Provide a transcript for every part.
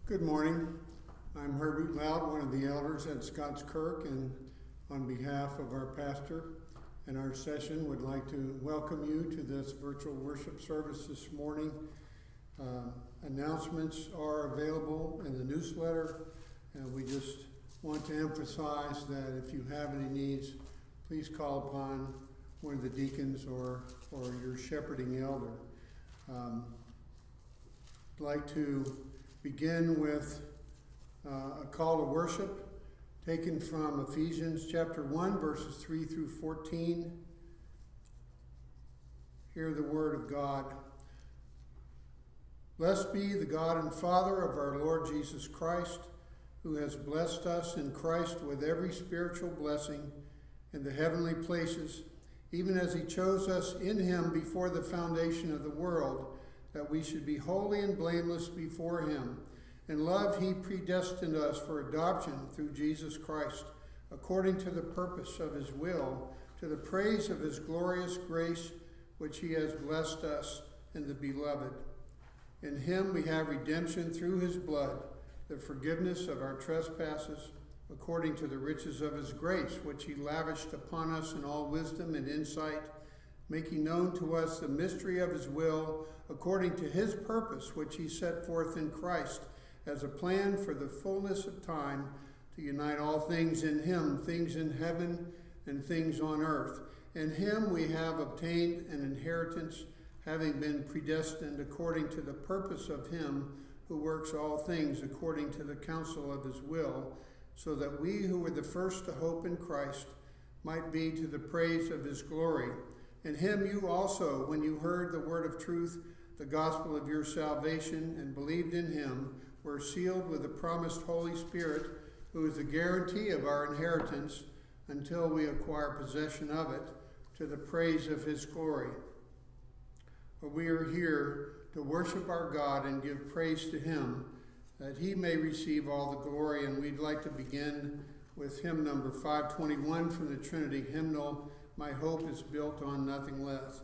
Good morning. I'm Herbert Loud, one of the elders at Scots Kirk, and on behalf of our pastor and our session, would like to welcome you to this virtual worship service this morning. Announcements are available in the newsletter, and we just want to emphasize that if you have any needs, please call upon one of the deacons or your shepherding elder. I'd like to begin with a call to worship taken from Ephesians chapter 1, verses 3 through 14. Hear the word of God. Blessed be the God and Father of our Lord Jesus Christ, who has blessed us in Christ with every spiritual blessing in the heavenly places, even as he chose us in him before the foundation of the world, that we should be holy and blameless before him. In love he predestined us for adoption through Jesus Christ, according to the purpose of his will, to the praise of his glorious grace, which he has blessed us in the Beloved. In him we have redemption through his blood, the forgiveness of our trespasses, according to the riches of his grace, which he lavished upon us in all wisdom and insight, making known to us the mystery of his will, according to his purpose, which he set forth in Christ, as a plan for the fullness of time, to unite all things in him, things in heaven and things on earth. In him we have obtained an inheritance, having been predestined according to the purpose of him who works all things according to the counsel of his will, so that we who were the first to hope in Christ might be to the praise of his glory. In him you also, when you heard the word of truth, the gospel of your salvation, and believed in him, were sealed with the promised Holy Spirit, who is the guarantee of our inheritance until we acquire possession of it, to the praise of his glory. For we are here to worship our God and give praise to him, that he may receive all the glory. And we'd like to begin with hymn number 521 from the Trinity hymnal, My Hope is Built on Nothing Less.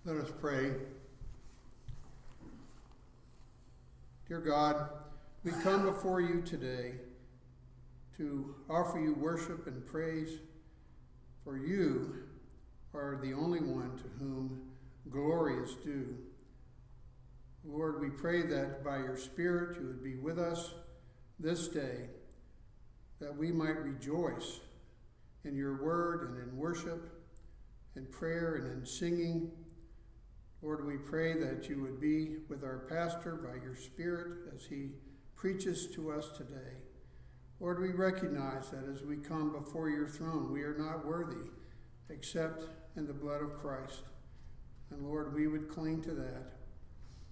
Let us pray. Dear God, we come before you today to offer you worship and praise, for you are the only one to whom glory is due. Lord, we pray that by your Spirit you would be with us this day, that we might rejoice in your word and in worship, in prayer and in singing. Lord, we pray that you would be with our pastor by your Spirit as he preaches to us today. Lord, we recognize that as we come before your throne, we are not worthy except in the blood of Christ. And Lord, we would cling to that.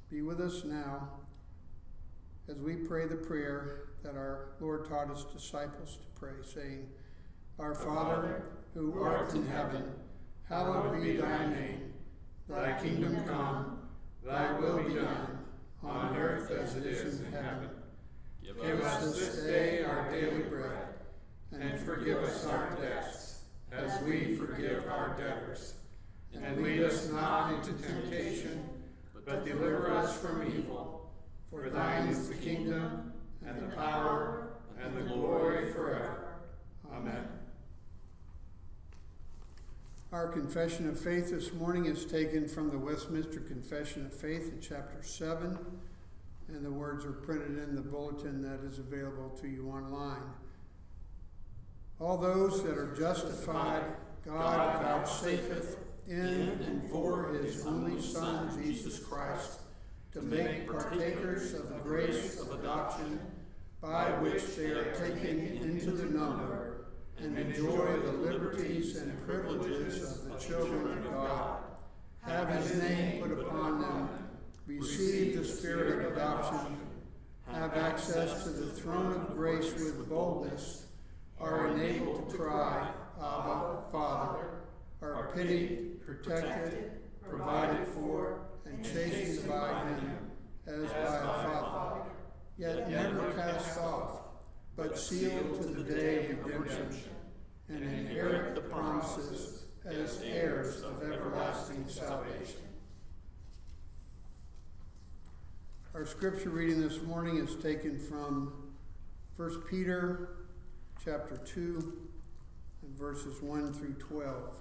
Be with us now as we pray the prayer that our Lord taught his disciples to pray, saying, Our Father, who art in heaven, hallowed be thy name. Thy kingdom come, thy will be done, on earth as it is in heaven. Give us this day our daily bread, and forgive us our debts, as we forgive our debtors. And lead us not into temptation, but deliver us from evil. For thine is the kingdom, and the power, and the glory forever. Amen. Our confession of faith this morning is taken from the Westminster Confession of Faith in chapter 7, and the words are printed in the bulletin that is available to you online. All those that are justified, God vouchsafeth in and for his only Son, Jesus Christ, to make partakers of the grace of adoption, by which they are taken into the number, and enjoy the liberties and privileges of the children of God, have his name put upon them, receive the spirit of adoption, have access to the throne of grace with boldness, are enabled to cry, Abba, Father, are pitied, protected, provided for, and chastened by him as by a father, yet never cast off, but sealed to the day of redemption, and inherit the promises as heirs of everlasting salvation. Our scripture reading this morning is taken from 1 Peter chapter 2 and verses 1 through 12.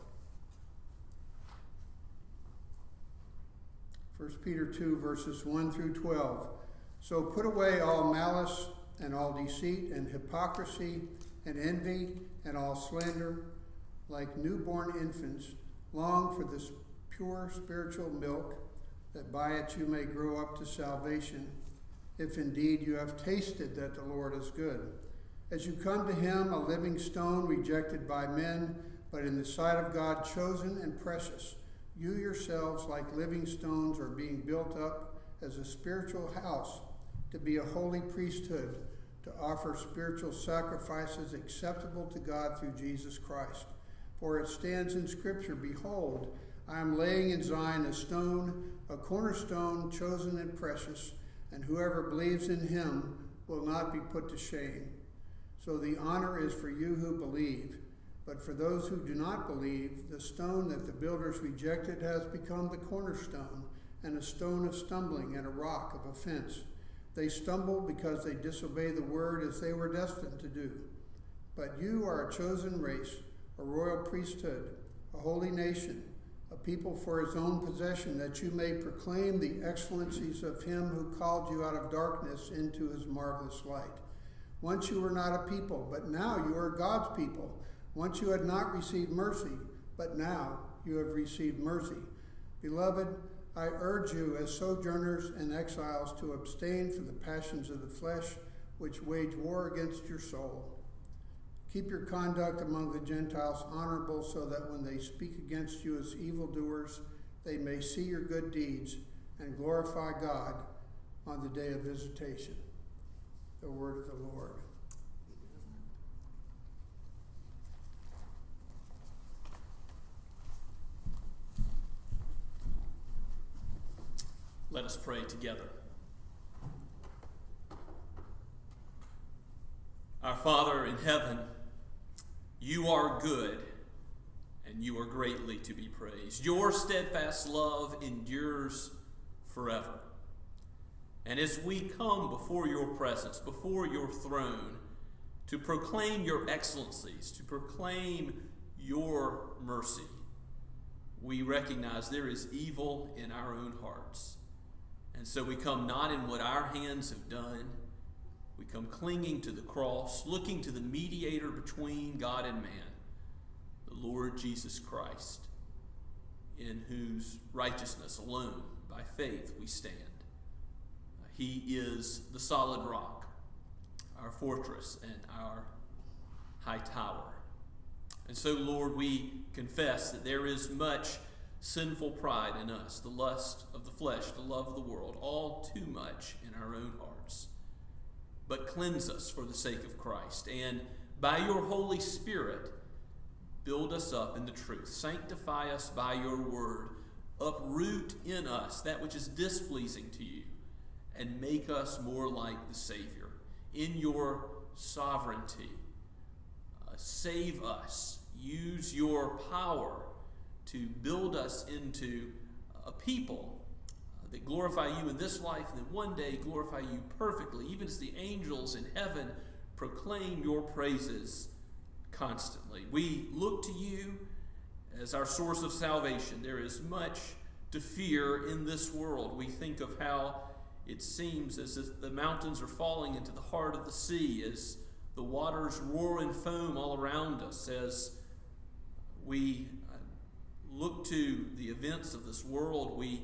1 Peter 2 verses 1 through 12. So put away all malice and all deceit and hypocrisy and envy and all slander. Like newborn infants, long for this pure spiritual milk, that by it you may grow up to salvation, if indeed you have tasted that the Lord is good. As you come to him, a living stone rejected by men, but in the sight of God chosen and precious, you yourselves, like living stones, are being built up as a spiritual house, to be a holy priesthood, to offer spiritual sacrifices acceptable to God through Jesus Christ. For it stands in Scripture, Behold, I am laying in Zion a stone, a cornerstone, chosen and precious, and whoever believes in him will not be put to shame. So the honor is for you who believe. But for those who do not believe, the stone that the builders rejected has become the cornerstone, and a stone of stumbling and a rock of offense. They stumble because they disobey the word as they were destined to do. But you are a chosen race, a royal priesthood, a holy nation, a people for his own possession, that you may proclaim the excellencies of him who called you out of darkness into his marvelous light. Once you were not a people, but now you are God's people. Once you had not received mercy, but now you have received mercy. Beloved, I urge you as sojourners and exiles to abstain from the passions of the flesh, which wage war against your soul. Keep your conduct among the Gentiles honorable, so that when they speak against you as evildoers, they may see your good deeds and glorify God on the day of visitation. The word of the Lord. Let us pray together. Our Father in heaven, you are good, and and you are greatly to be praised. Your steadfast love endures forever. And as we come before your presence, before your throne, to proclaim your excellencies, to proclaim your mercy, we recognize there is evil in our own hearts. And so we come not in what our hands have done. We come clinging to the cross, looking to the mediator between God and man, the Lord Jesus Christ, in whose righteousness alone, by faith, we stand. He is the solid rock, our fortress and our high tower. And so, Lord, we confess that there is much sinful pride in us, the lust of the flesh, the love of the world, all too much in our own hearts. But cleanse us for the sake of Christ, and by your Holy Spirit, build us up in the truth. Sanctify us by your word. Uproot in us that which is displeasing to you, and make us more like the Savior. In your sovereignty, save us. Use your power to build us into a people that glorify you in this life, and then one day glorify you perfectly, even as the angels in heaven proclaim your praises constantly. We look to you as our source of salvation. There is much to fear in this world. We think of how it seems as if the mountains are falling into the heart of the sea, as the waters roar and foam all around us, as we look to the events of this world. We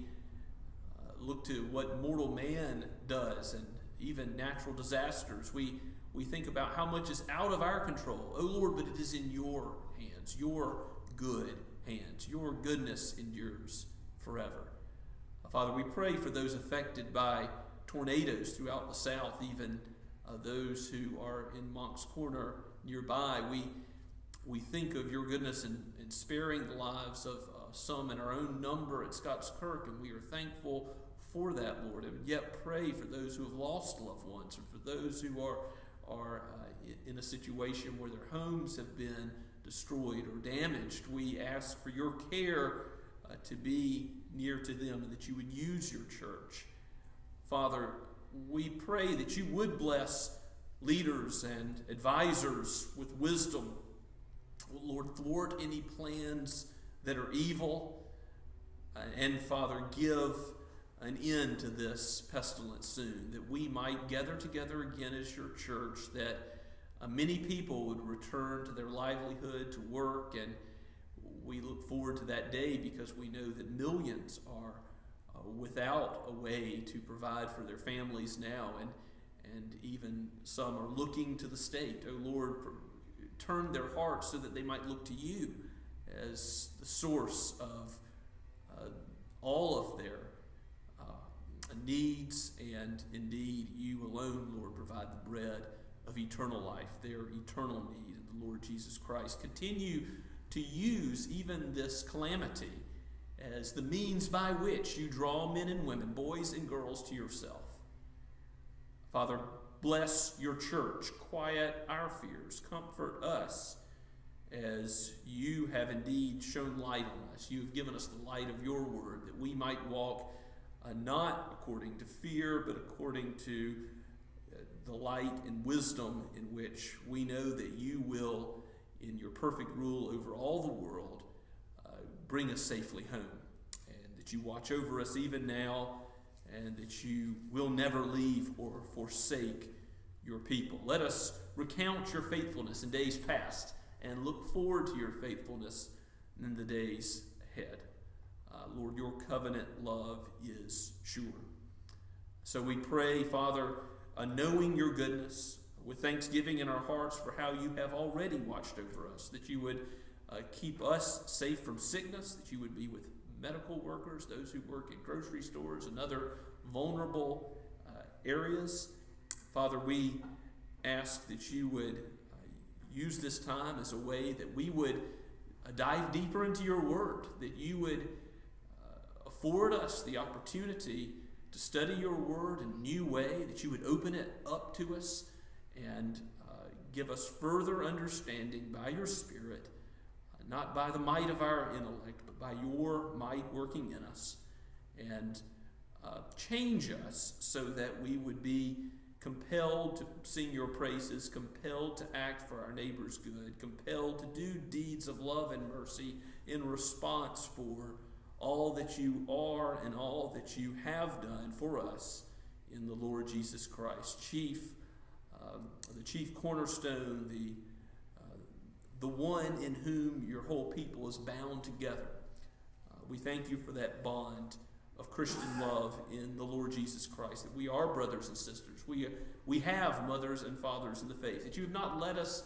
look to what mortal man does, and even natural disasters. We think about how much is out of our control. Oh Lord, but it is in your hands, your good hands. Your goodness endures forever. Father, we pray for those affected by tornadoes throughout the South, even those who are in Moncks Corner nearby. We think of your goodness in sparing the lives of some in our own number at Scots Kirk, and we are thankful for that, Lord. And yet pray for those who have lost loved ones, and for those who are in a situation where their homes have been destroyed or damaged. We ask for your care to be near to them, and that you would use your church. Father, we pray that you would bless leaders and advisors with wisdom. Lord, thwart any plans that are evil, and Father, give an end to this pestilence soon, that we might gather together again as your church, that many people would return to their livelihood, to work, and we look forward to that day because we know that millions are without a way to provide for their families now, and even some are looking to the state. Oh Lord, turn their hearts so that they might look to you as the source of all of their needs, and indeed you alone, Lord, provide the bread of eternal life, their eternal need in the Lord Jesus Christ. Continue to use even this calamity as the means by which you draw men and women, boys and girls, to yourself. Father, bless your church, quiet our fears, comfort us as you have indeed shown light on us. You have given us the light of your word, that we might walk not according to fear, but according to the light and wisdom in which we know that you will, in your perfect rule over all the world, bring us safely home, and that you watch over us even now, and that you will never leave or forsake your people. Let us recount your faithfulness in days past and look forward to your faithfulness in the days ahead. Lord, your covenant love is sure. So we pray, Father, knowing your goodness, with thanksgiving in our hearts for how you have already watched over us, that you would keep us safe from sickness, that you would be with medical workers, those who work in grocery stores and other vulnerable areas. Father, we ask that you would use this time as a way that we would dive deeper into your word, that you would afford us the opportunity to study your word in a new way, that you would open it up to us and give us further understanding by your Spirit, not by the might of our intellect, but by your might working in us. And change us so that we would be compelled to sing your praises, compelled to act for our neighbor's good, compelled to do deeds of love and mercy in response for all that you are and all that you have done for us in the Lord Jesus Christ. The chief cornerstone, the one in whom your whole people is bound together. We thank you for that bond of Christian love in the Lord Jesus Christ, that we are brothers and sisters. We have mothers and fathers in the faith, that you have not let us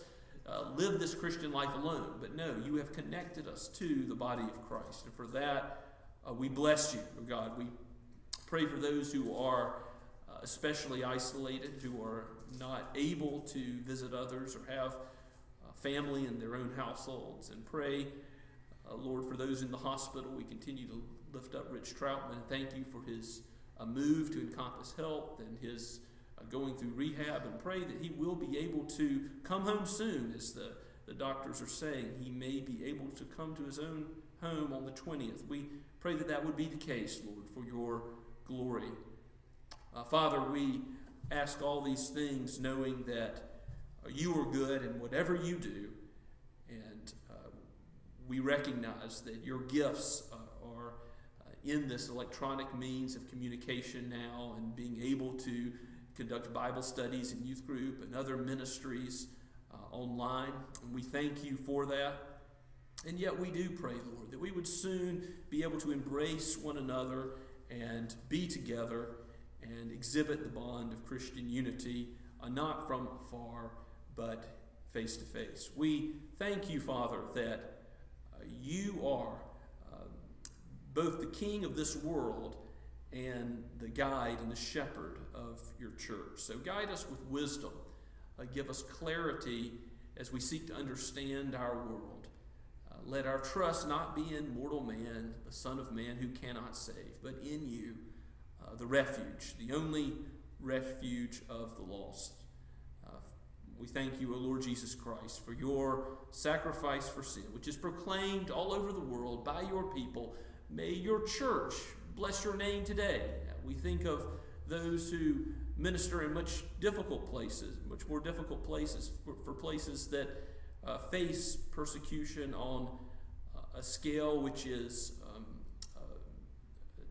live this Christian life alone, but no, you have connected us to the body of Christ. And for that, we bless you, God. We pray for those who are especially isolated, who are not able to visit others or have family in their own households, and pray, Lord, for those in the hospital. We continue to lift up Rich Troutman and thank you for his move to Encompass Health and his going through rehab, and pray that he will be able to come home soon. As the doctors are saying, he may be able to come to his own home on the 20th. We pray that that would be the case, Lord, for your glory. Father, we ask all these things knowing that you are good in whatever you do, and we recognize that your gifts are in this electronic means of communication now, and being able to conduct Bible studies and youth group and other ministries online. And we thank you for that. And yet we do pray, Lord, that we would soon be able to embrace one another and be together and exhibit the bond of Christian unity, not from afar, but face to face. We thank you, Father, that you are both the King of this world and the guide and the shepherd of your church. So guide us with wisdom. Give us clarity as we seek to understand our world. Let our trust not be in mortal man, the Son of Man who cannot save, but in you, the refuge, the only refuge of the lost. We thank you, O Lord Jesus Christ, for your sacrifice for sin, which is proclaimed all over the world by your people. May your church bless your name today. We think of those who minister in much more difficult places, for places that face persecution on a scale which is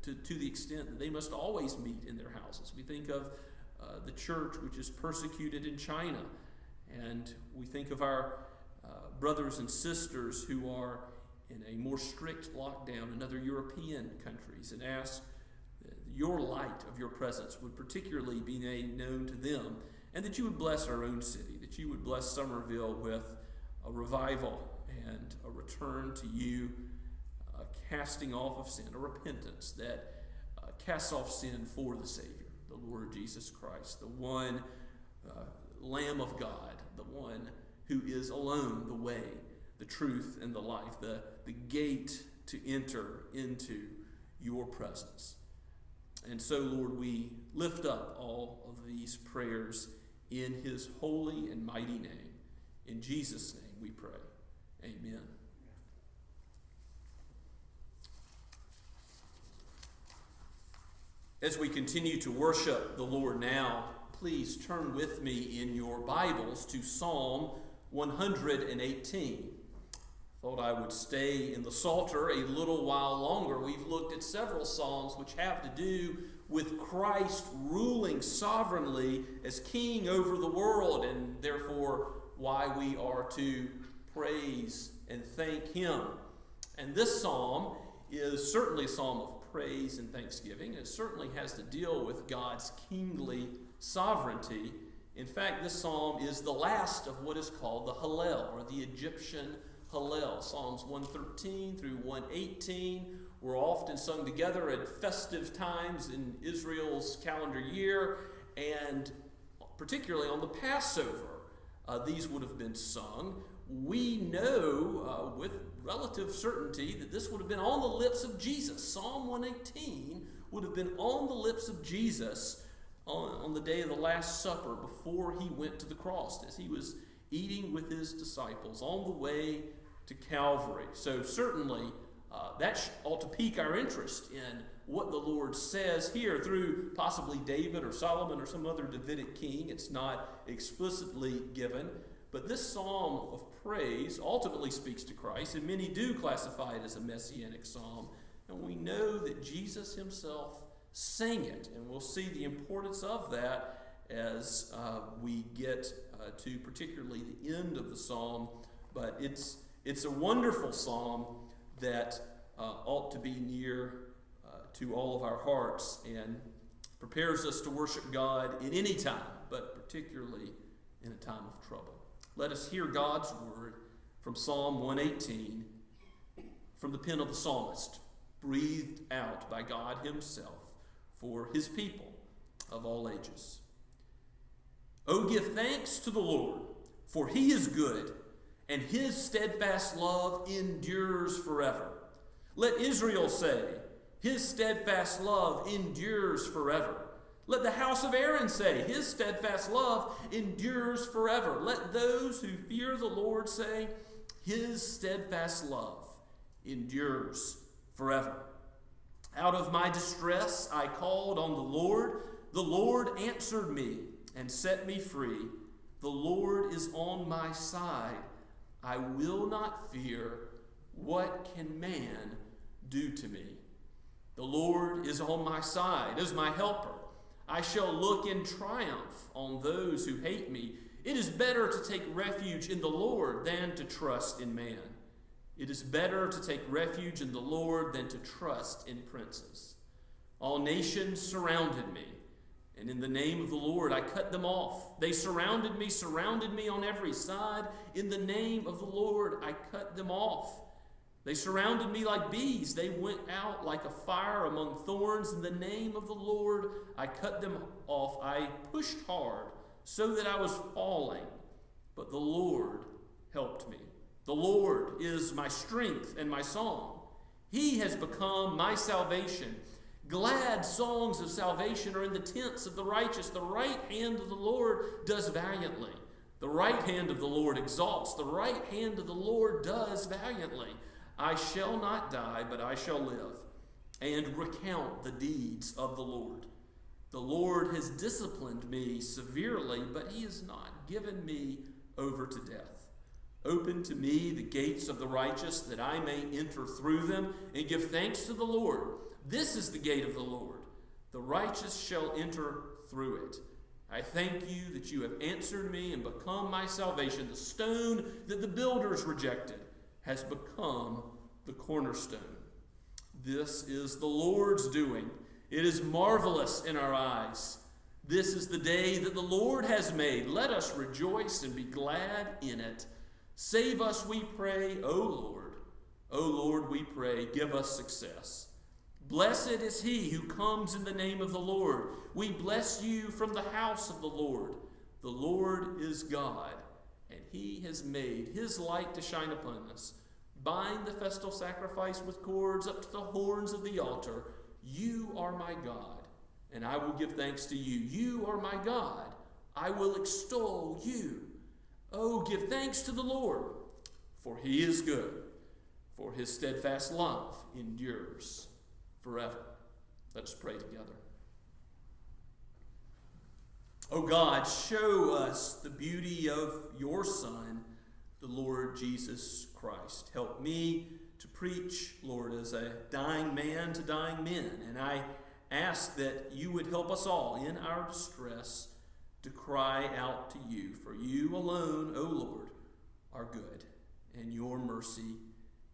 to the extent that they must always meet in their houses. We think of the church which is persecuted in China, and we think of our brothers and sisters who are in a more strict lockdown in other European countries, and ask that your light of your presence would particularly be made known to them, and that you would bless our own city, that you would bless Summerville with a revival and a return to you, a casting off of sin, a repentance that casts off sin for the Savior, the Lord Jesus Christ, the one Lamb of God, the one who is alone the way, the truth, and the life, the gate to enter into your presence. And so, Lord, we lift up all of these prayers in his holy and mighty name. In Jesus' name we pray. Amen. As we continue to worship the Lord now, please turn with me in your Bibles to Psalm 118. Thought I would stay in the Psalter a little while longer. We've looked at several psalms which have to do with Christ ruling sovereignly as king over the world, and therefore why we are to praise and thank him. And this psalm is certainly a psalm of praise and thanksgiving. It certainly has to deal with God's kingly sovereignty. In fact, this psalm is the last of what is called the Hallel, or the Egyptian Hallel. Psalms 113 through 118 were often sung together at festive times in Israel's calendar year, and particularly on the Passover, these would have been sung. We know with relative certainty that this would have been on the lips of Jesus. Psalm 118 would have been on the lips of Jesus on the day of the Last Supper, before he went to the cross, as he was eating with his disciples on the way to Calvary. So certainly that ought to pique our interest in what the Lord says here through possibly David or Solomon or some other Davidic king. It's not explicitly given. But this psalm of praise ultimately speaks to Christ, and many do classify it as a messianic psalm. And we know that Jesus himself sang it, and we'll see the importance of that as we get to particularly the end of the psalm. But it's a wonderful psalm that ought to be near to all of our hearts and prepares us to worship God in any time, but particularly in a time of trouble. Let us hear God's word from Psalm 118 from the pen of the psalmist, breathed out by God himself for his people of all ages. Oh, give thanks to the Lord, for he is good, and his steadfast love endures forever. Let Israel say, his steadfast love endures forever. Let the house of Aaron say, his steadfast love endures forever. Let those who fear the Lord say, his steadfast love endures forever. Out of my distress I called on the Lord. The Lord answered me and set me free. The Lord is on my side. I will not fear. What can man do to me? The Lord is on my side as my helper. I shall look in triumph on those who hate me. It is better to take refuge in the Lord than to trust in man. It is better to take refuge in the Lord than to trust in princes. All nations surrounded me, and in the name of the Lord I cut them off. They surrounded me on every side. In the name of the Lord I cut them off. They surrounded me like bees. They went out like a fire among thorns. In the name of the Lord, I cut them off. I pushed hard so that I was falling, but the Lord helped me. The Lord is my strength and my song. He has become my salvation. Glad songs of salvation are in the tents of the righteous. The right hand of the Lord does valiantly. The right hand of the Lord exalts. The right hand of the Lord does valiantly. I shall not die, but I shall live, and recount the deeds of the Lord. The Lord has disciplined me severely, but he has not given me over to death. Open to me the gates of the righteous, that I may enter through them and give thanks to the Lord. This is the gate of the Lord. The righteous shall enter through it. I thank you that you have answered me and become my salvation. The stone that the builders rejected has become the cornerstone. This is the Lord's doing. It is marvelous in our eyes. This is the day that the Lord has made. Let us rejoice and be glad in it. Save us, we pray, O Lord. O Lord, we pray, give us success. Blessed is he who comes in the name of the Lord. We bless you from the house of the Lord. The Lord is God, and he has made his light to shine upon us. Bind the festal sacrifice with cords up to the horns of the altar. You are my God, and I will give thanks to you. You are my God. I will extol you. Oh, give thanks to the Lord, for he is good, for his steadfast love endures forever. Let us pray together. Oh God, show us the beauty of your Son, the Lord Jesus Christ. Help me to preach, Lord, as a dying man to dying men. And I ask that you would help us all in our distress to cry out to you. For you alone, O Lord, are good, and your mercy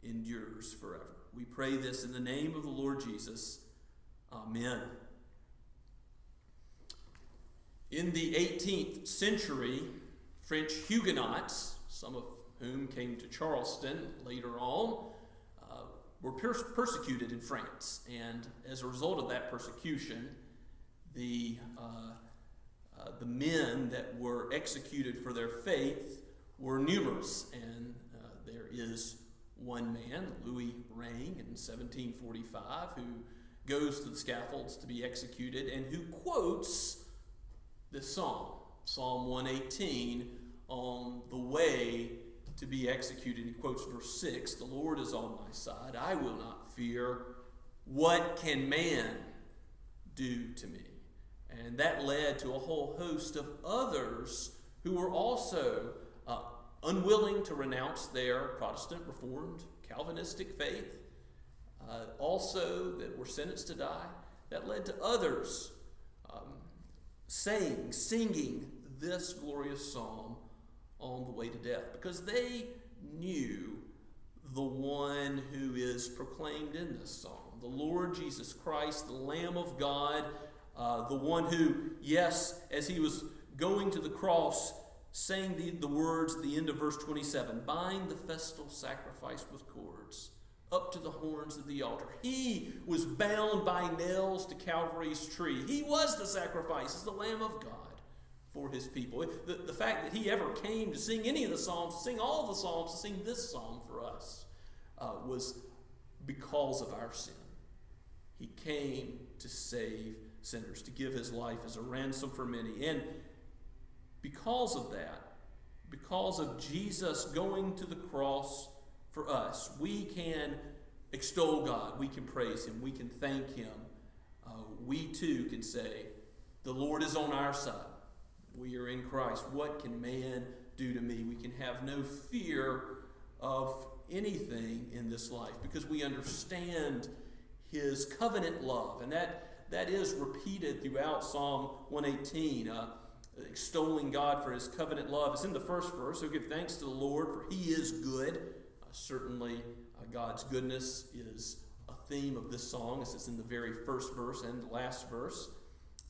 endures forever. We pray this in the name of the Lord Jesus. Amen. In the 18th century, French Huguenots, some of whom came to Charleston later on, were persecuted in France. And as a result of that persecution, the men that were executed for their faith were numerous. And there is one man, Louis Rang, in 1745, who goes to the scaffolds to be executed and who quotes this psalm, Psalm 118, on the way to be executed. He quotes verse 6, "The Lord is on my side. I will not fear. What can man do to me?" And that led to a whole host of others who were also unwilling to renounce their Protestant, Reformed, Calvinistic faith, also that were sentenced to die. That led to others singing this glorious psalm on the way to death, because they knew the one who is proclaimed in this psalm, the Lord Jesus Christ, the Lamb of God, the one who, yes, as he was going to the cross, saying the words at the end of verse 27, "Bind the festal sacrifice with cords up to the horns of the altar." He was bound by nails to Calvary's tree. He was the sacrifice, as the Lamb of God for his people. The fact that he ever came to sing any of the psalms, to sing all the psalms, to sing this psalm for us, was because of our sin. He came to save sinners, to give his life as a ransom for many. And because of that, because of Jesus going to the cross for us, we can extol God, we can praise him, we can thank him. We too can say, the Lord is on our side. We are in Christ. What can man do to me? We can have no fear of anything in this life because we understand his covenant love. And that is repeated throughout Psalm 118, extolling God for his covenant love. It's in the first verse. So give thanks to the Lord, for he is good. Certainly, God's goodness is a theme of this song, as it's in the very first verse and the last verse.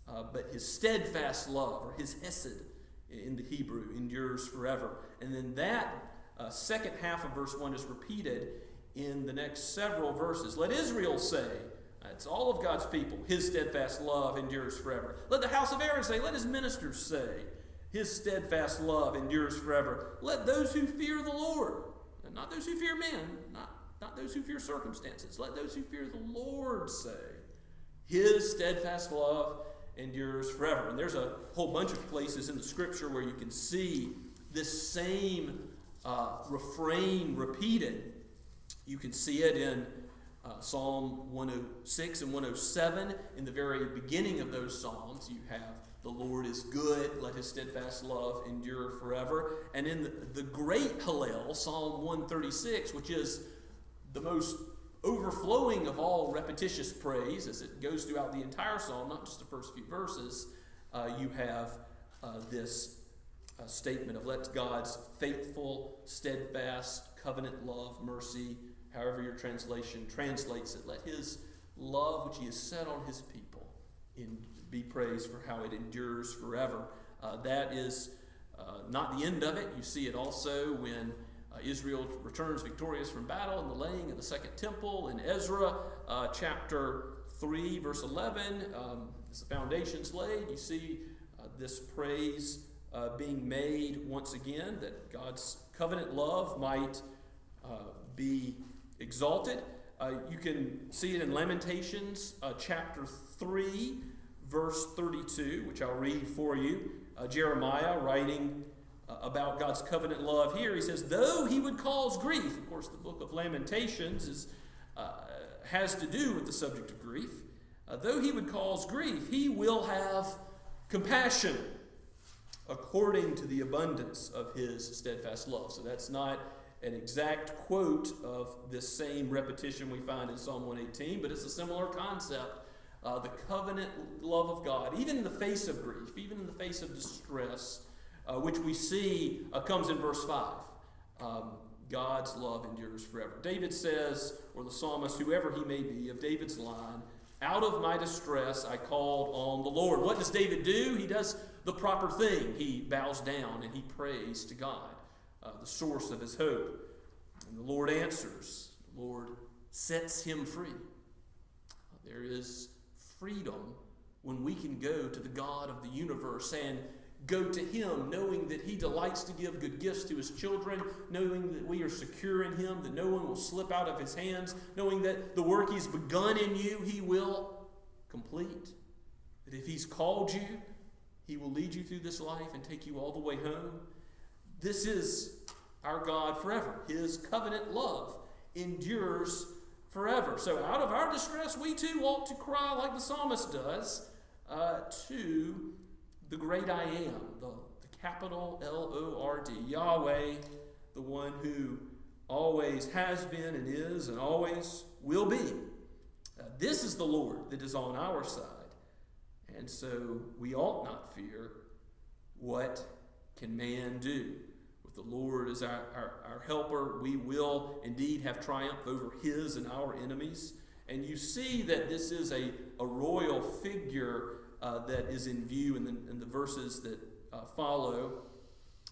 But his steadfast love, or his hesed in the Hebrew, endures forever. And then that second half of verse 1 is repeated in the next several verses. Let Israel say, it's all of God's people, his steadfast love endures forever. Let the house of Aaron say, let his ministers say, his steadfast love endures forever. Let those who fear the Lord, and not those who fear men, not those who fear circumstances, let those who fear the Lord say, his steadfast love endures forever. And there's a whole bunch of places in the scripture where you can see this same refrain repeated. You can see it in Psalm 106 and 107. In the very beginning of those psalms, you have the Lord is good, let his steadfast love endure forever. And in the great Hallel, Psalm 136, which is the most overflowing of all repetitious praise, as it goes throughout the entire psalm, not just the first few verses, you have this statement of let God's faithful, steadfast, covenant love, mercy, however your translation translates it, let his love which he has set on his people be praised for how it endures forever. That is not the end of it. You see it also when Israel returns victorious from battle in the laying of the second temple. In Ezra chapter 3, verse 11, as the foundation's laid, you see this praise being made once again, that God's covenant love might be exalted. You can see it in Lamentations chapter 3, verse 32, which I'll read for you. Jeremiah writing about God's covenant love here, he says, though he would cause grief. Of course, the book of Lamentations has to do with the subject of grief. Though he would cause grief, he will have compassion according to the abundance of his steadfast love. So that's not an exact quote of this same repetition we find in Psalm 118, but it's a similar concept. The covenant love of God, even in the face of grief, even in the face of distress, which we see comes in verse 5. God's love endures forever. David says, or the psalmist, whoever he may be, of David's line, out of my distress I called on the Lord. What does David do? He does the proper thing. He bows down and he prays to God, the source of his hope. And the Lord answers. The Lord sets him free. There is freedom when we can go to the God of the universe and go to him, knowing that he delights to give good gifts to his children, knowing that we are secure in him, that no one will slip out of his hands, knowing that the work he's begun in you, he will complete. That if he's called you, he will lead you through this life and take you all the way home. This is our God forever. His covenant love endures forever. So out of our distress, we too ought to cry like the psalmist does to the great I am, the capital Lord, Yahweh, the one who always has been and is and always will be. This is the Lord that is on our side. And so we ought not fear. What can man do? With the Lord as our helper, we will indeed have triumph over his and our enemies. And you see that this is a royal figure that is in view in the verses that follow.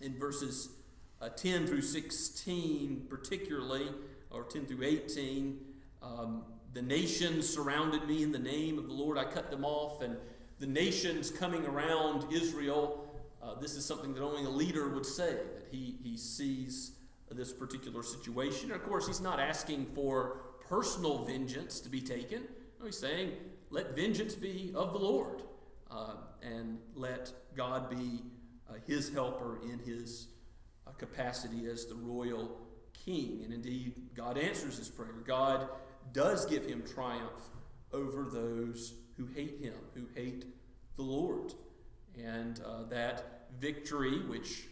In verses 10 through 16 particularly, or 10 through 18, the nations surrounded me in the name of the Lord. I cut them off, and the nations coming around Israel, this is something that only a leader would say, that he sees this particular situation. And of course, he's not asking for personal vengeance to be taken. No, he's saying, let vengeance be of the Lord, and let God be his helper in his capacity as the royal king. And indeed, God answers his prayer. God does give him triumph over those who hate him, who hate the Lord. And that victory, which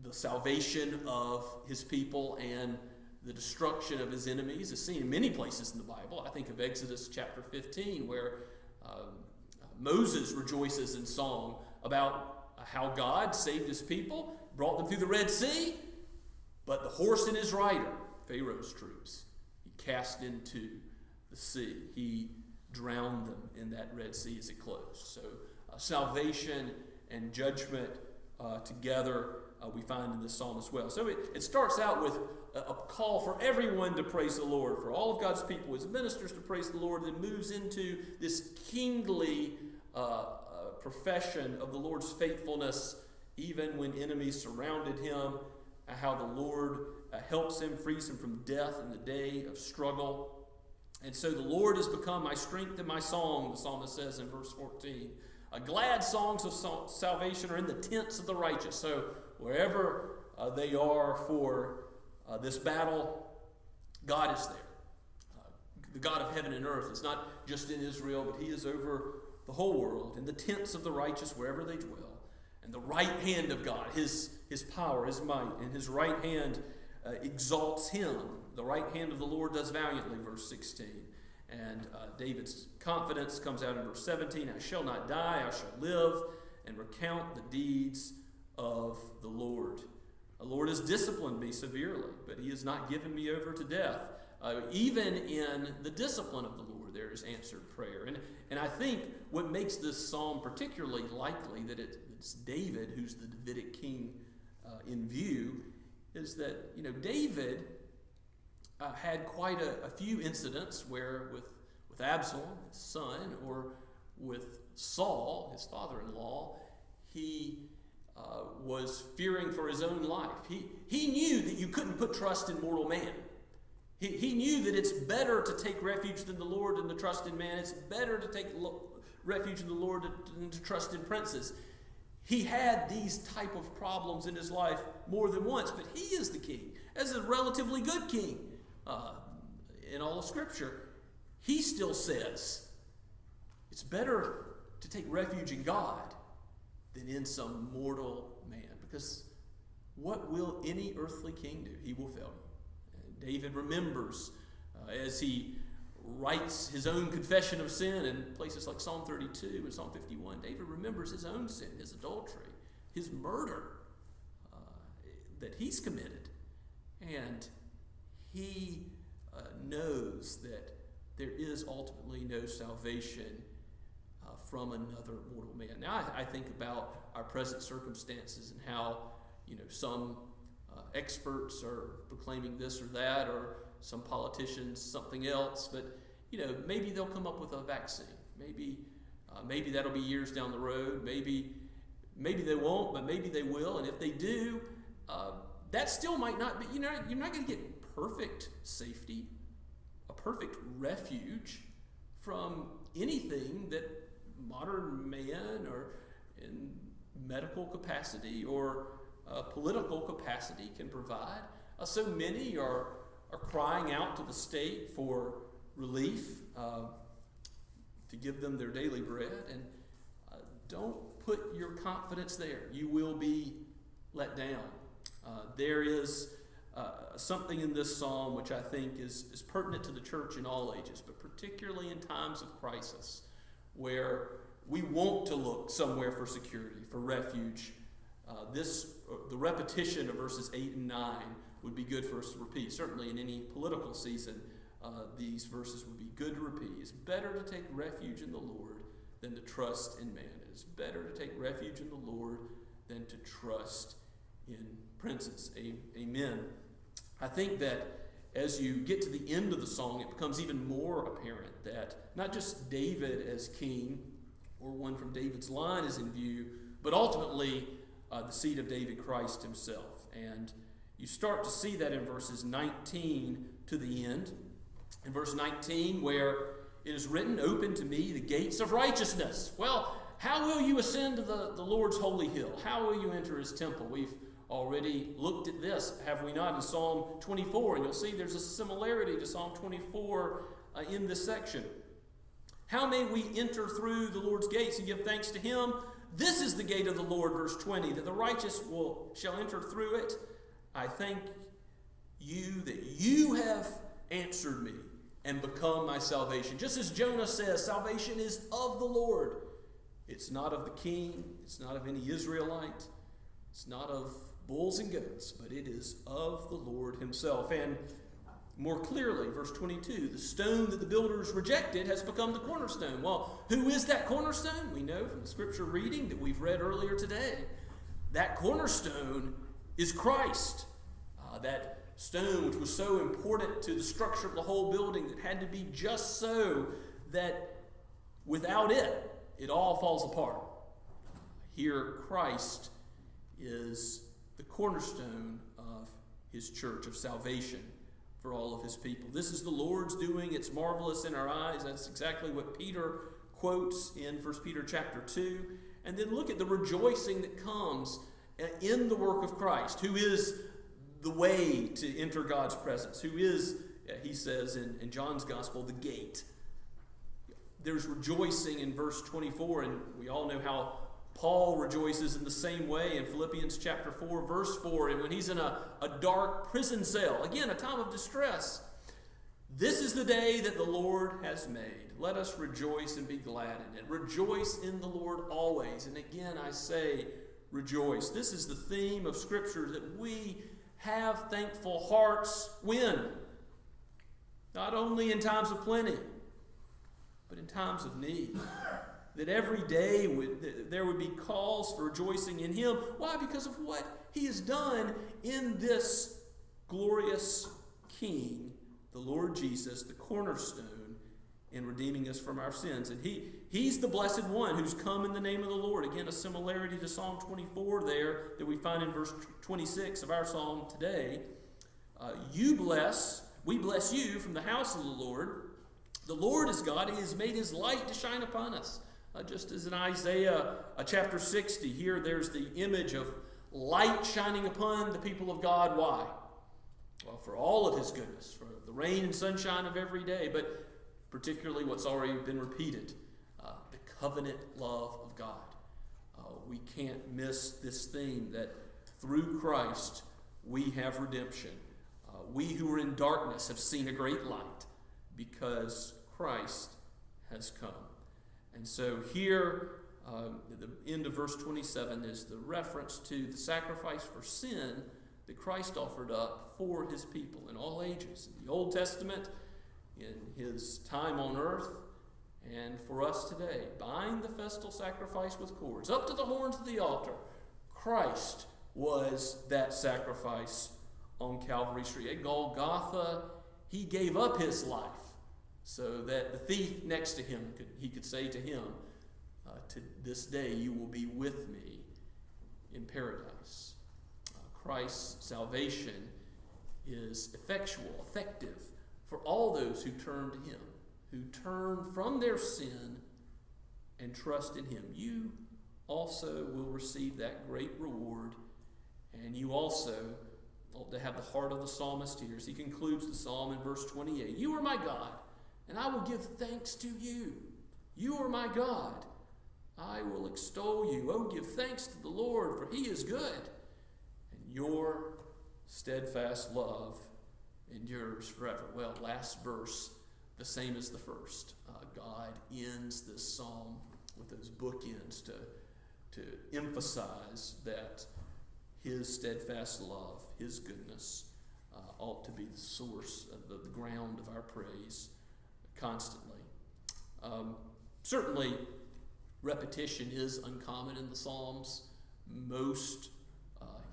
the salvation of his people and the destruction of his enemies is seen in many places in the Bible. I think of Exodus chapter 15, where Moses rejoices in song about how God saved his people, brought them through the Red Sea, but the horse and his rider, Pharaoh's troops, he cast into the sea. He drowned them in that Red Sea as it closed. So salvation and judgment together we find in this psalm as well. So it starts out with a call for everyone to praise the Lord, for all of God's people, his ministers to praise the Lord, and moves into this kingly profession of the Lord's faithfulness, even when enemies surrounded him, how the Lord helps him, frees him from death in the day of struggle. And so the Lord has become my strength and my song, the psalmist says in verse 14. Glad songs of salvation are in the tents of the righteous. So wherever they are for this battle, God is there. The God of heaven and earth is not just in Israel, but he is over the whole world, in the tents of the righteous, wherever they dwell. And the right hand of God, his power, his might, and his right hand exalts him. The right hand of the Lord does valiantly, verse 16. And David's confidence comes out in verse 17. I shall not die, I shall live, and recount the deeds of the Lord. The Lord has disciplined me severely, but he has not given me over to death. Even in the discipline of the Lord, there is answered prayer. And I think what makes this psalm particularly likely that it's David who's the Davidic king in view is that, David had quite a few incidents where with Absalom, his son, or with Saul, his father-in-law, he was fearing for his own life. He knew that you couldn't put trust in mortal man. He knew that it's better to take refuge in the Lord than to trust in man. It's better to take refuge in the Lord than to trust in princes. He had these type of problems in his life more than once, but he is the king, as a relatively good king in all of Scripture. He still says it's better to take refuge in God than in some mortal man, because what will any earthly king do? He will fail you. David remembers as he writes his own confession of sin in places like Psalm 32 and Psalm 51. David remembers his own sin, his adultery, his murder that he's committed. And he knows that there is ultimately no salvation from another mortal man. Now, I think about our present circumstances and how, some experts are proclaiming this or that, or some politicians something else, but maybe they'll come up with a vaccine. Maybe that'll be years down the road. Maybe they won't, but maybe they will. And if they do, that still might not be. You're not going to get perfect safety, a perfect refuge from anything that modern man or in medical capacity or political capacity can provide. So many are crying out to the state for relief, to give them their daily bread. And don't put your confidence there. You will be let down. There is something in this psalm which I think is pertinent to the church in all ages, but particularly in times of crisis, where we want to look somewhere for security, for refuge. The repetition of verses 8 and 9 would be good for us to repeat. Certainly in any political season, these verses would be good to repeat. It's better to take refuge in the Lord than to trust in man. It is better to take refuge in the Lord than to trust in princes. Amen. I think that as you get to the end of the song, it becomes even more apparent that not just David as king, or one from David's line is in view, but ultimately the seed of David, Christ himself. And you start to see that in verses 19 to the end. In verse 19, where it is written, "Open to me the gates of righteousness." Well, how will you ascend to the Lord's holy hill? How will you enter his temple? We've already looked at this, have we not, in Psalm 24, and you'll see there's a similarity to Psalm 24 in this section. How may we enter through the Lord's gates and give thanks to him? This is the gate of the Lord, verse 20, that the righteous shall enter through it. I thank you that you have answered me and become my salvation. Just as Jonah says, salvation is of the Lord. It's not of the king. It's not of any Israelite. It's not of bulls and goats, but it is of the Lord himself. And more clearly, verse 22, the stone that the builders rejected has become the cornerstone. Well, who is that cornerstone? We know from the scripture reading that we've read earlier today. That cornerstone is Christ. That stone which was so important to the structure of the whole building, that had to be just so that without it, it all falls apart. Here, Christ is the cornerstone of his church, of salvation for all of his people. This is the Lord's doing. It's marvelous in our eyes. That's exactly what Peter quotes in 1 Peter chapter 2. And then look at the rejoicing that comes in the work of Christ, who is the way to enter God's presence, who is, he says in John's gospel, the gate. There's rejoicing in verse 24, and we all know how Paul rejoices in the same way in Philippians chapter 4, verse 4, and when he's in a dark prison cell, again, a time of distress. This is the day that the Lord has made. Let us rejoice and be glad in it. Rejoice in the Lord always. And again, I say rejoice. This is the theme of Scripture, that we have thankful hearts when? Not only in times of plenty, but in times of need. That every day there would be calls for rejoicing in him. Why? Because of what he has done in this glorious King, the Lord Jesus, the cornerstone, in redeeming us from our sins. And he's the blessed one who's come in the name of the Lord. Again, a similarity to Psalm 24 there that we find in verse 26 of our psalm today. We bless you from the house of the Lord. The Lord is God. He has made his light to shine upon us. Just as in Isaiah chapter 60, here there's the image of light shining upon the people of God. Why? Well, for all of his goodness, for the rain and sunshine of every day, but particularly what's already been repeated, the covenant love of God. We can't miss this theme that through Christ we have redemption. We who are in darkness have seen a great light because Christ has come. And so here, at the end of verse 27 is the reference to the sacrifice for sin that Christ offered up for his people in all ages. In the Old Testament, in his time on earth, and for us today. Bind the festal sacrifice with cords up to the horns of the altar. Christ was that sacrifice on Calvary's tree. At Golgotha, he gave up his life so that the thief next to him could say to him, to this day you will be with me in paradise. Christ's salvation is effectual, effective for all those who turn to him, who turn from their sin and trust in him. You also will receive that great reward And you also ought to have the heart of the psalmist here. As he concludes the psalm in verse 28. You are my God, and I will give thanks to you. You are my God. I will extol you. Oh, give thanks to the Lord, for he is good. And your steadfast love endures forever. Well, last verse, the same as the first. God ends this psalm with those bookends to emphasize that his steadfast love, his goodness, ought to be the source of the ground of our praise constantly. Certainly, repetition is uncommon in the Psalms. Most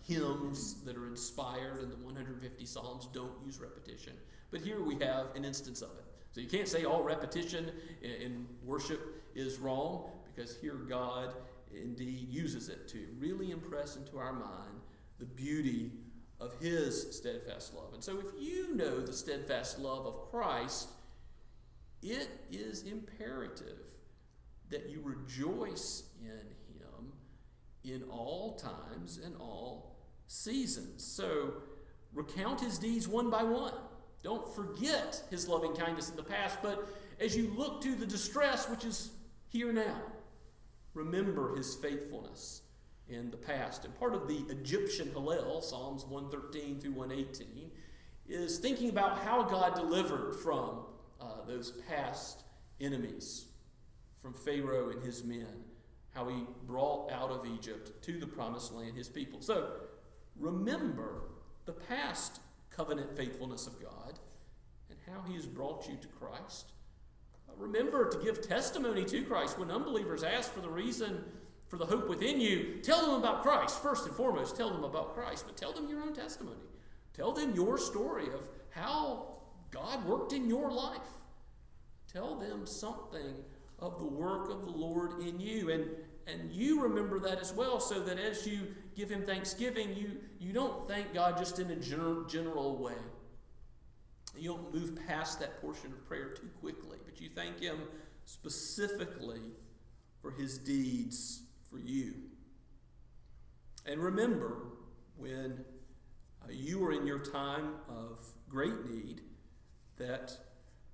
hymns that are inspired in the 150 Psalms don't use repetition. But here we have an instance of it. So you can't say all repetition in worship is wrong, because here God indeed uses it to really impress into our mind the beauty of his steadfast love. And so if you know the steadfast love of Christ, it is imperative that you rejoice in him in all times and all seasons. So recount his deeds one by one. Don't forget his loving kindness in the past, but as you look to the distress which is here now, remember his faithfulness in the past. And part of the Egyptian Hallel, Psalms 113 through 118, is thinking about how God delivered from those past enemies, from Pharaoh and his men, how he brought out of Egypt to the promised land his people. So remember the past covenant faithfulness of God and how he has brought you to Christ. Remember to give testimony to Christ. When unbelievers ask for the reason for the hope within you, tell them about Christ. First and foremost, tell them about Christ, but tell them your own testimony. Tell them your story of how God worked in your life. Tell them something of the work of the Lord in you. And you remember that as well, so that as you give him thanksgiving, you don't thank God just in a general way. You don't move past that portion of prayer too quickly, but you thank him specifically for his deeds for you. And remember, when you are in your time of great need, that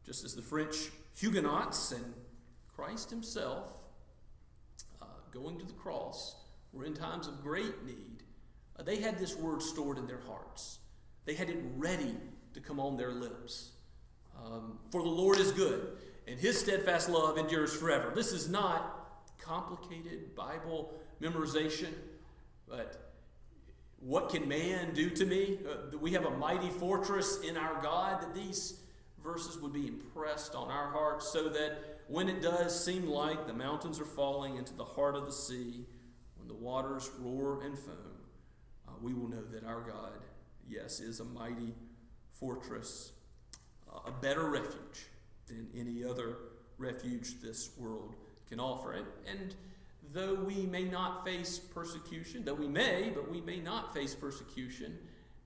just as the French Huguenots and Christ himself going to the cross were in times of great need, they had this word stored in their hearts. They had it ready to come on their lips. For the Lord is good, and his steadfast love endures forever. This is not complicated Bible memorization, but what can man do to me? We have a mighty fortress in our God, that these verses would be impressed on our hearts, so that when it does seem like the mountains are falling into the heart of the sea, when the waters roar and foam, we will know that our God, yes, is a mighty fortress, a better refuge than any other refuge this world can offer. And though we may not face persecution, though we may, but we may not face persecution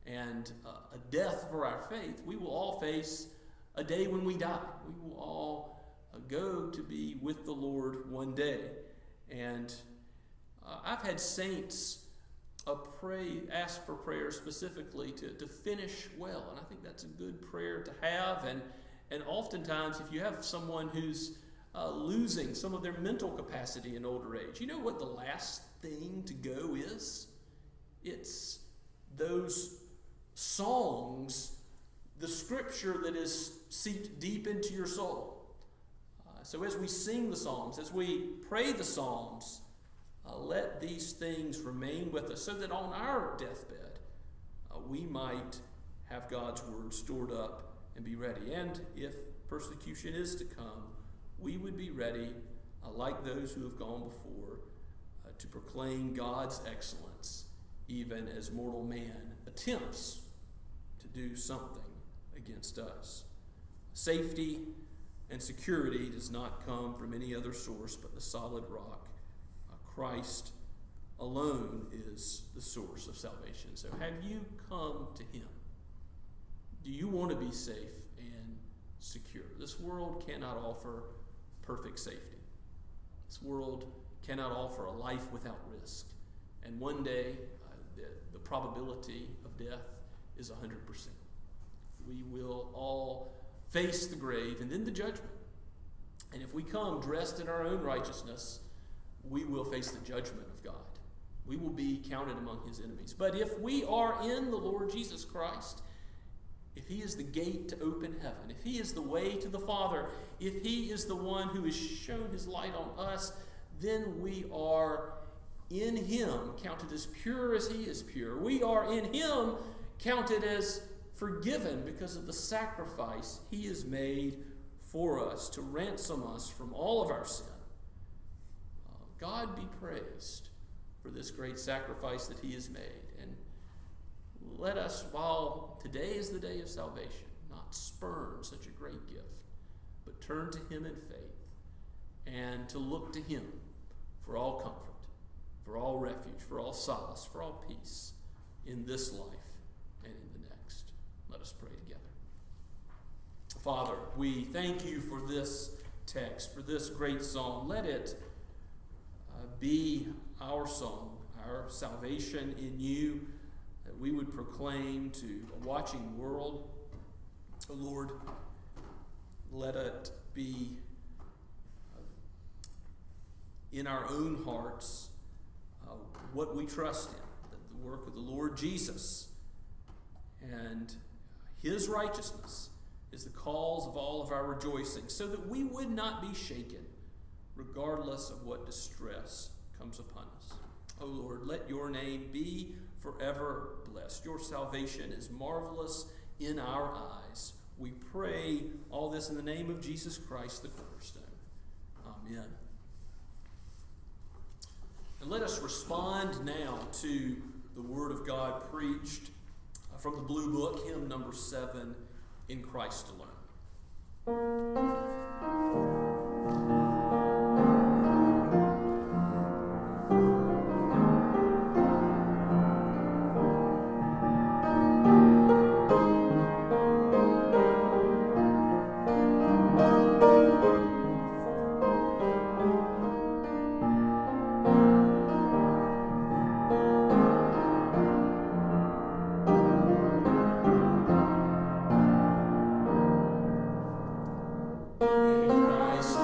and a death for our faith, we will all face a day when we die. We will all go to be with the Lord one day. And I've had saints ask for prayer specifically to finish well, and I think that's a good prayer to have. And oftentimes, if you have someone who's losing some of their mental capacity in older age, you know what the last thing to go is? It's those songs, the scripture that is seeped deep into your soul. So as we sing the Psalms, as we pray the Psalms, let these things remain with us, so that on our deathbed we might have God's word stored up and be ready. And if persecution is to come, we would be ready, like those who have gone before, to proclaim God's excellence, even as mortal man attempts to do something against us. Safety and security does not come from any other source but the solid rock. Christ alone is the source of salvation. So have you come to him? Do you want to be safe and secure? This world cannot offer perfect safety. This world cannot offer a life without risk. And one day, the probability of death is 100%. We will all face the grave and then the judgment. And if we come dressed in our own righteousness, we will face the judgment of God. We will be counted among his enemies. But if we are in the Lord Jesus Christ, if he is the gate to open heaven, if he is the way to the Father, if he is the one who has shown his light on us, then we are in him counted as pure as he is pure. We are in him counted as forgiven because of the sacrifice he has made for us to ransom us from all of our sin. God be praised for this great sacrifice that he has made. And let us, while today is the day of salvation, not spurn such a great gift, but turn to him in faith and to look to him for all comfort, for all refuge, for all solace, for all peace in this life and in the next. Let us pray together. Father, we thank you for this text, for this great song. Let it be our song, our salvation in you, that we would proclaim to a watching world. Oh Lord, let it be in our own hearts what we trust in, the work of the Lord Jesus and his righteousness is the cause of all of our rejoicing, so that we would not be shaken regardless of what distress comes upon us. O Lord, let your name be forever blessed. Your salvation is marvelous in our eyes. We pray all this in the name of Jesus Christ, the Cornerstone. Amen. And let us respond now to the Word of God preached from the Blue Book, hymn number 7, In Christ Alone. Cross.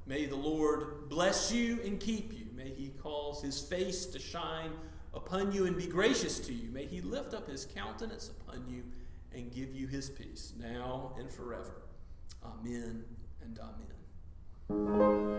May the Lord bless you and keep you. May he cause his face to shine upon you and be gracious to you. May he lift up his countenance upon you and give you his peace, now and forever. Amen and amen.